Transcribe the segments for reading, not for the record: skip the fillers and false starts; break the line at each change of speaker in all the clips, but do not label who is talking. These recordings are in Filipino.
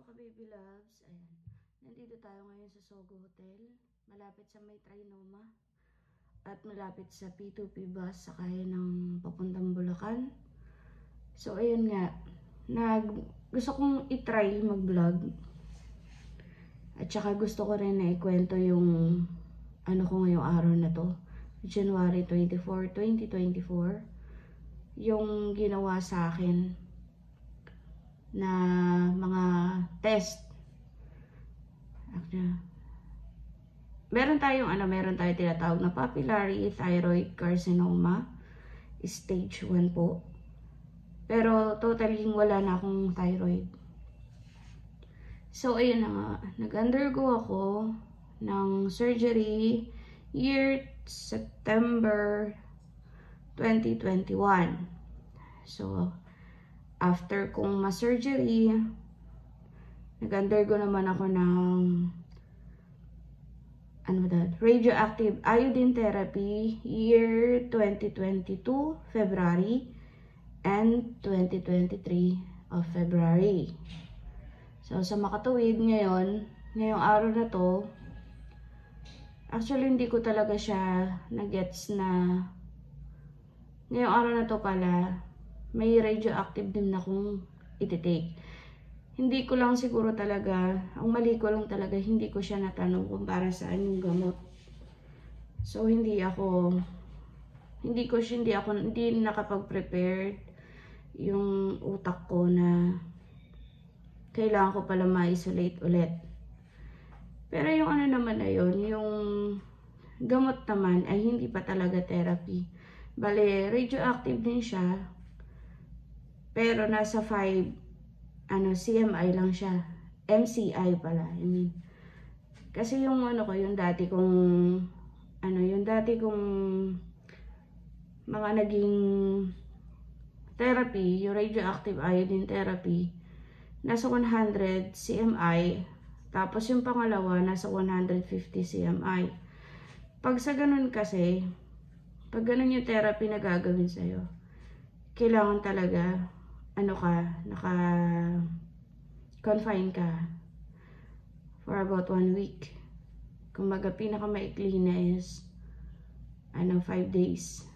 ka-baby loves, ayan. Nandito tayo ngayon sa Sogo Hotel, malapit sa may Trinoma at malapit sa P2P bus sakay ng papuntang Bulacan. So ayun nga, gusto kong i-try mag-vlog. At saka gusto ko rin na ikwento yung ano ko ngayong araw na to, January 24, 2024, yung ginawa sa akin na mga test. Meron tayong tinatawag na papillary thyroid carcinoma, stage 1 po. Pero totally wala na akong thyroid. So ayun na nga, nag-undergo ako ng surgery year September 2021. So after kong ma-surgery, nag-undergo naman ako ng radioactive iodine therapy year 2022 February and 2023 of February. So sa makatuwid ngayong araw na to, actually hindi ko talaga siya na-gets na ngayong araw na to pala may radioactive din akong iti-take. Hindi ko lang siguro talaga, ang mali ko lang talaga, hindi ko siya natanong kung para saan yung gamot. So hindi nakapag-prepare yung utak ko na kailangan ko pala ma-isolate ulit. Pero yung ano naman na yun, yung gamot naman ay hindi pa talaga therapy. Bale, radioactive din siya. Pero nasa 5 CMI lang siya. MCI pala, I mean. Kasi yung yung dati kong mga naging therapy, yung radioactive iodine therapy, nasa 100 CMI, tapos yung pangalawa nasa 150 CMI. Pag ganun yung therapy na gagawin sa'yo, kailangan talaga naka-confine ka for about 1 week. Kumbaga, pinakamaikli na is 5 days.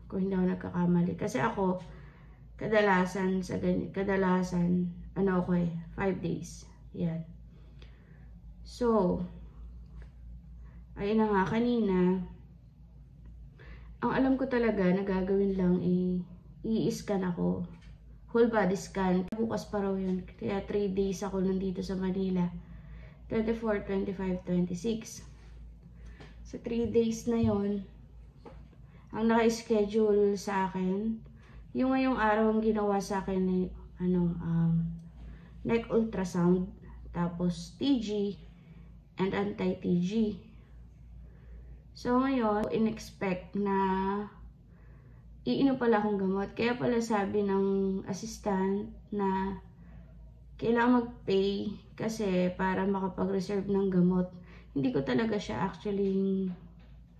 Kung hindi ako nagkakamali. Kasi ako, kadalasan 5 days. Yan. So, ayun na nga, kanina, ang alam ko talaga na gagawin lang i-scan ako. Whole body scan. Bukas pa raw yun. Kaya 3 days ako nandito sa Manila. 24, 25, 26. Sa 3 days na yon, ang naka-schedule sa akin, yung ngayong araw ang ginawa sa akin ay neck ultrasound, tapos TG and anti-TG. So ngayon, in-expect na iinom pala akong gamot. Kaya pala sabi ng assistant na kailangan mag-pay kasi para makapag-reserve ng gamot. Hindi ko talaga siya actually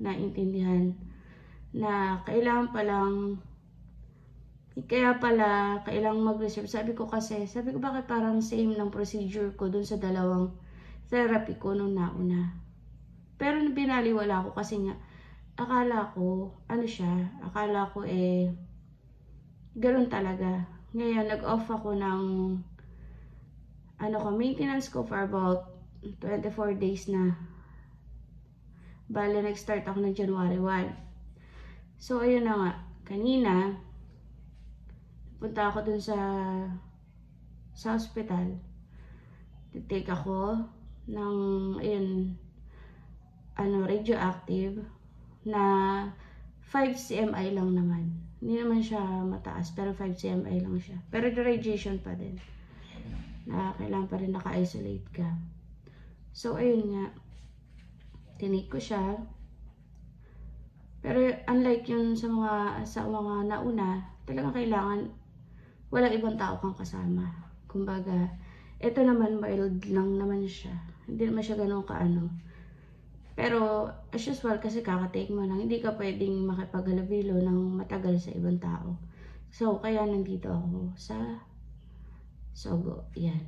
naintindihan na kailangan mag-reserve. Sabi ko bakit parang same ng procedure ko dun sa dalawang therapy ko nung nauna. Pero binaliwala ko kasi nga akala ko ganun talaga. Ngayon, nag-off ako ng maintenance ko for about 24 days na. Bale, nag-start ako ng January 1. So, ayun na nga. Kanina, punta ako dun sa hospital. Take ako ng, radioactive na 5 CMI lang naman. Hindi naman siya mataas, pero 5 CMI lang siya. Pero the radiation pa din. Na kailangan pa rin naka-isolate ka. So, ayun nga. Tinake ko siya. Pero unlike yun sa mga nauna, talagang kailangan walang ibang tao kang kasama. Kumbaga, ito naman mild lang naman siya. Hindi naman siya ganun kaano. Pero, as usual, kasi kakatake mo lang, hindi ka pwedeng makipaghalabilo ng matagal sa ibang tao. So, kaya nandito ako sa Sogo. Yan.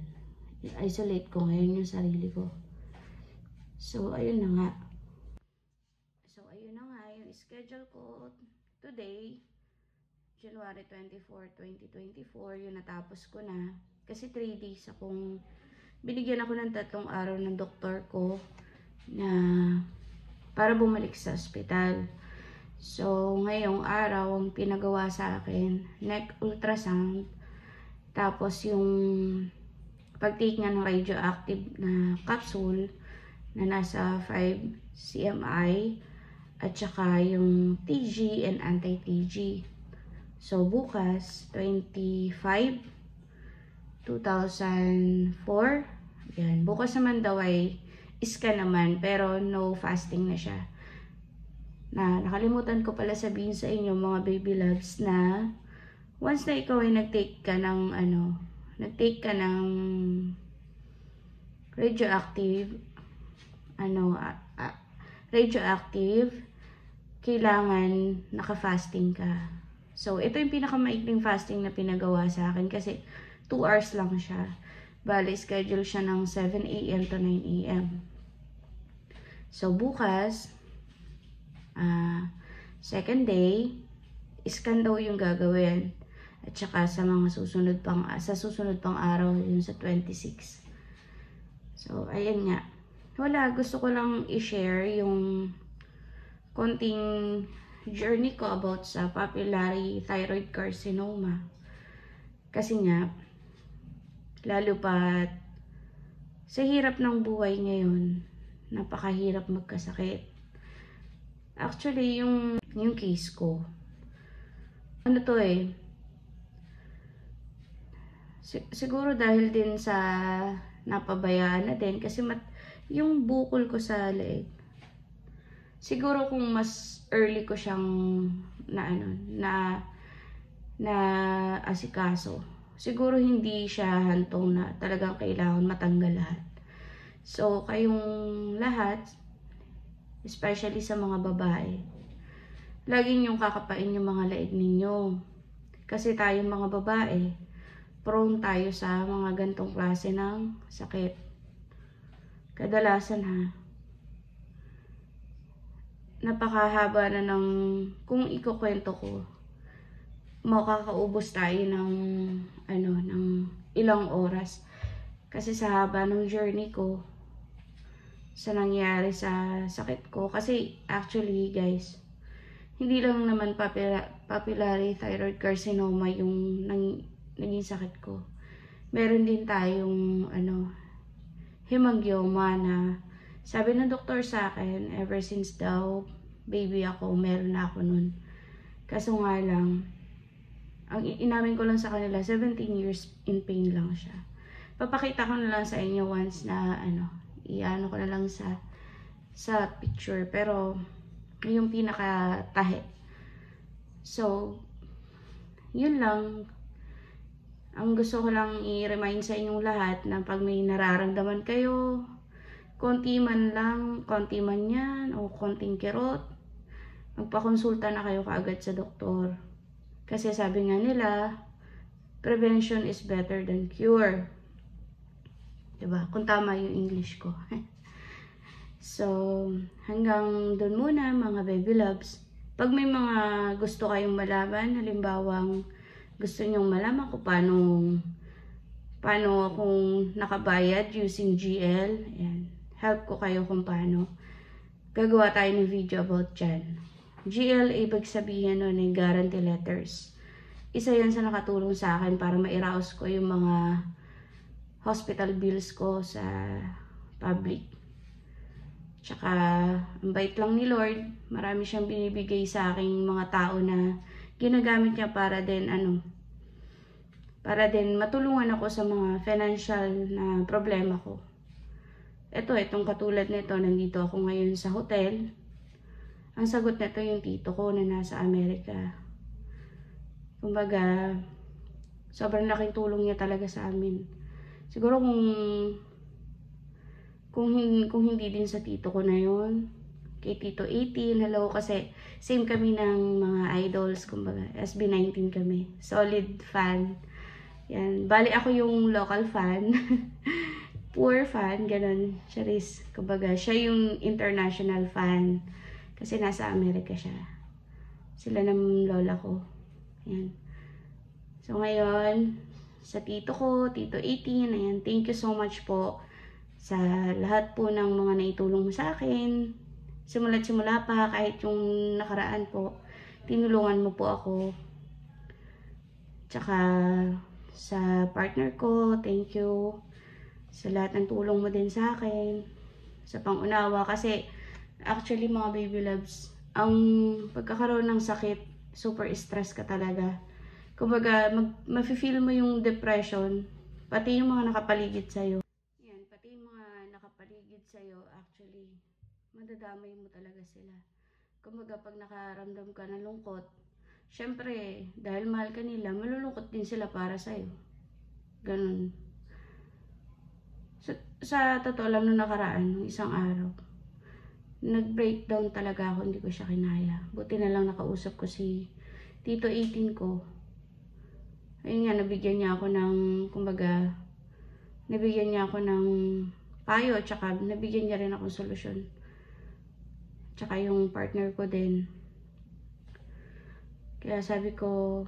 isolate ko ngayon yung sarili ko. So, ayun na nga. Yung schedule ko today, January 24, 2024, yung natapos ko na. Kasi 3 days akong, binigyan ako ng 3 araw ng doktor ko na para bumalik sa ospital. So, ngayong araw, ang pinagawa sa akin, neck ultrasound, tapos yung pag-take nga ng radioactive na capsule na nasa 5 cmi, at saka yung TG and anti-TG. So, bukas, 25, 2004. Yan. Bukas naman daw ay scan naman, pero no fasting na siya. Nakalimutan ko pala sabihin sa inyo, mga baby loves, na once na ikaw ay nag-take ka ng, radioactive, kailangan naka-fasting ka. So, ito yung pinakamaikling fasting na pinagawa sa akin kasi 2 hours lang siya. Bale, schedule siya ng 7 AM to 9 AM. So, bukas, second day, scan daw yung gagawin. At saka sa mga susunod pang araw, yun sa 26. So, ayan nga. Wala, gusto ko lang i-share yung konting journey ko about sa papillary thyroid carcinoma. Kasi nga, lalo pat sa hirap ng buhay ngayon, napakahirap magkasakit. Actually, yung case ko, siguro dahil din sa napabayaan na din kasi yung bukol ko sa leeg, siguro kung mas early ko siyang na asikaso, siguro hindi siya hantong na talagang kailangan matanggal lahat. So, kayong lahat, especially sa mga babae, lagi niyong kakapain yung mga leeg ninyo. Kasi tayong mga babae, prone tayo sa mga gantong klase ng sakit. Kadalasan napakahaba na ng, kung ikukwento ko, makakaubos tayo ng ilang oras. Kasi sa haba ng journey ko, sa nangyari sa sakit ko. Kasi actually guys, hindi lang naman papillary thyroid carcinoma yung naging sakit ko. Meron din tayong hemangioma na sabi ng doktor sa akin, ever since daw baby ako, meron na ako nun. Kaso nga lang, ang inamin ko lang sa kanila, 17 years in pain lang siya. Papakita ko na lang sa inyo once na iano ko na lang sa picture, pero yung pinakatahe. So, yun lang. Ang gusto ko lang i-remind sa inyong lahat na pag may nararamdaman kayo, konti man yan, o konting kirot, magpakonsulta na kayo kaagad sa doktor. Kasi sabi nga nila, prevention is better than cure. Diba? Kung tama yung English ko. So, hanggang dun muna mga baby loves. Pag may mga gusto kayong malaman, halimbawang gusto nyong malaman kung paano akong nakabayad using GL, ayan, help ko kayo kung paano. Gagawa tayo ng video about dyan. GL, ibig sabihin nun ay guarantee letters. Isa yan sa nakatulong sa akin para mairaos ko yung mga hospital bills ko sa public. Tsaka, ang bait lang ni Lord, marami siyang binibigay sa aking mga tao na ginagamit niya para din matulungan ako sa mga financial na problema ko. Itong katulad nito, nandito ako ngayon sa hotel. Ang sagot nito yung tito ko na nasa Amerika. Kumbaga, sobrang laking tulong niya talaga sa amin. Siguro kung hindi din sa tito ko na yun, kay Tito 18, hello, kasi same kami ng mga idols, kumbaga, SB19 kami. Solid fan. Yan. Bali ako yung local fan. poor fan, ganun. Charis, kumbaga, siya yung international fan. Kasi nasa Amerika siya. Sila ng lola ko. Ayan. So, ngayon, sa tito ko, Tito 18, ayan, thank you so much po sa lahat po ng mga naitulong mo sa akin. Simula't simula pa, kahit yung nakaraan po, tinulungan mo po ako. Tsaka, sa partner ko, thank you. Sa lahat ng tulong mo din sa akin. Sa pangunawa, kasi, actually mga baby loves, ang pagkakaroon ng sakit, super stress ka talaga. Kumbaga, mafe-feel mo yung depression, pati yung mga nakapaligid sa'yo. Yan, pati yung mga nakapaligid sa'yo, actually, madadamay mo talaga sila. Kumbaga, pag nakaramdam ka ng lungkot, syempre, dahil mahal ka nila, malulungkot din sila para sa'yo. Ganun. Sa totoo lang nung nakaraan, nung isang araw, nag-breakdown talaga ako, hindi ko siya kinaya. Buti na lang nakausap ko si Tito 18 ko. Ayun nga, nabigyan niya ako ng, kumbaga, nabigyan niya ako ng payo, tsaka nabigyan niya rin ako solusyon. Tsaka yung partner ko din. Kaya sabi ko,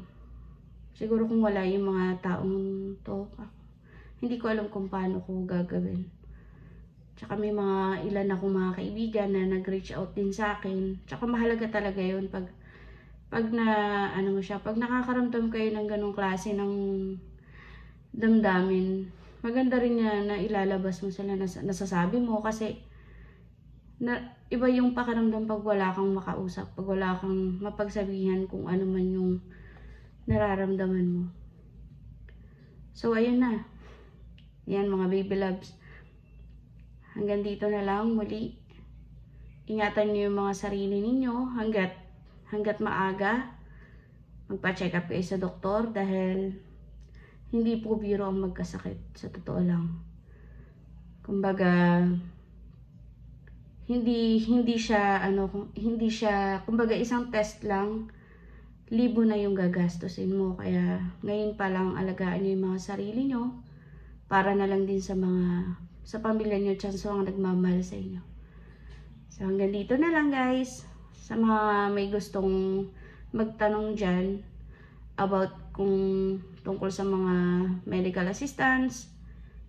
siguro kung wala yung mga taong to, hindi ko alam kung paano ko gagawin. Tsaka may mga ilan akong mga kaibigan na nag-reach out din sa akin. Tsaka mahalaga talaga yun pag na, mo siya, pag nakakaramdam kayo ng ganong klase ng damdamin, maganda rin niya na ilalabas mo sila, nasasabi mo, kasi iba yung pakiramdam pag wala kang makausap, pag wala kang mapagsabihan kung ano man yung nararamdaman mo. So, ayun na. Yan mga baby loves. Hanggang dito na lang muli. Ingatan niyo yung mga sarili ninyo hanggat maaga. Magpa-check up kayo sa doktor dahil hindi po biro ang magkasakit, sa totoo lang. Kumbaga, hindi siya, kumbaga isang test lang, libo na yung gagastusin mo. Kaya ngayon pa lang alagaan niyo yung mga sarili niyo para na lang din sa pamilya niyo, sa mga nagmamahal sa inyo. So hanggang dito na lang guys. Sa mga may gustong magtanong dyan about kung tungkol sa mga medical assistance,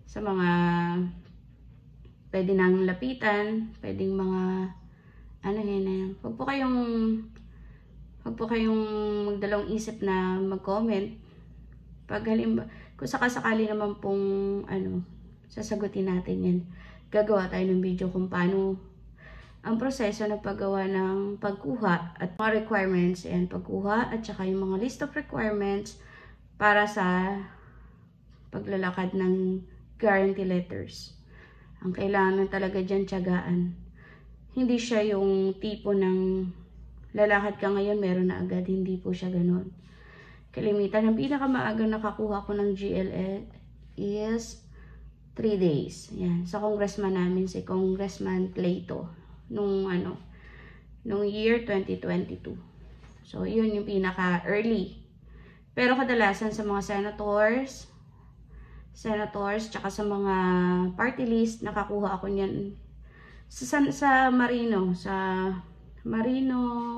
sa mga pwede nang lapitan, pwedeng mga huwag po kayong magdalawang isip na mag-comment. Pag kung sakasakali naman pong sasagutin natin yan. Gagawa tayo ng video kung paano ang proseso ng paggawa ng pagkuha at mga requirements, and pagkuha at saka yung mga list of requirements para sa paglalakad ng guarantee letters. Ang kailangan talaga dyan, tiyagaan. Hindi siya yung tipo ng lalakad ka ngayon, meron na agad. Hindi po siya ganun. Kalimitan, ang pinakamaagang nakakuha ko ng GLE is 3 days. Yan. Sa congressman namin, si Congressman Clayto. Nung year 2022. So, yun yung pinaka-early. Pero kadalasan sa mga senators, tsaka sa mga party list, nakakuha ako niyan sa Marino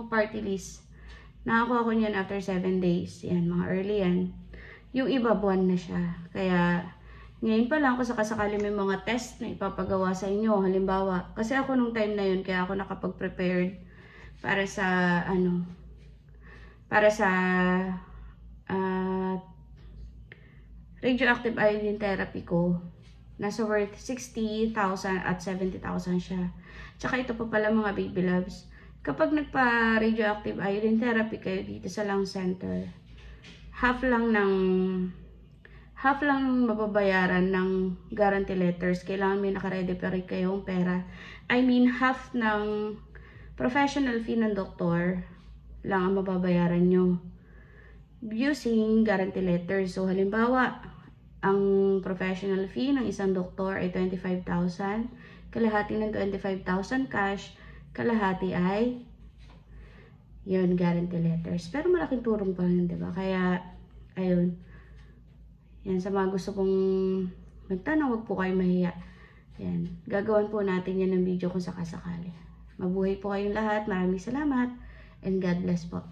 party list. Nakakuha ko niyan after 7 days. Yan, mga early yan. Yung iba, buwan na siya. Kaya, ngayon pa lang, kung sakasakali may mga test na ipapagawa sa inyo, halimbawa, kasi ako nung time na yun, kaya ako nakapag-prepared para sa, radioactive iodine therapy ko, nasa worth 60,000 at 70,000 siya. Tsaka ito pa pala mga baby loves, kapag nagpa-radioactive iodine therapy kayo dito sa lung center, half lang mababayaran ng guarantee letters. Kailangan may nakaredy pa rin kayong pera. I mean, half ng professional fee ng doktor lang ang mababayaran nyo using guarantee letters. So, halimbawa, ang professional fee ng isang doktor ay 25,000. Kalahati ng 25,000 cash, kalahati ay yun, guarantee letters. Pero malaking tulong pa rin, diba? Kaya, ayun. Yan, sa mga gusto kong magtanong, huwag po kayo mahiya. Yan. Gagawan po natin yan ng video kung sakasakali. Mabuhay po kayong lahat. Maraming salamat. And God bless po.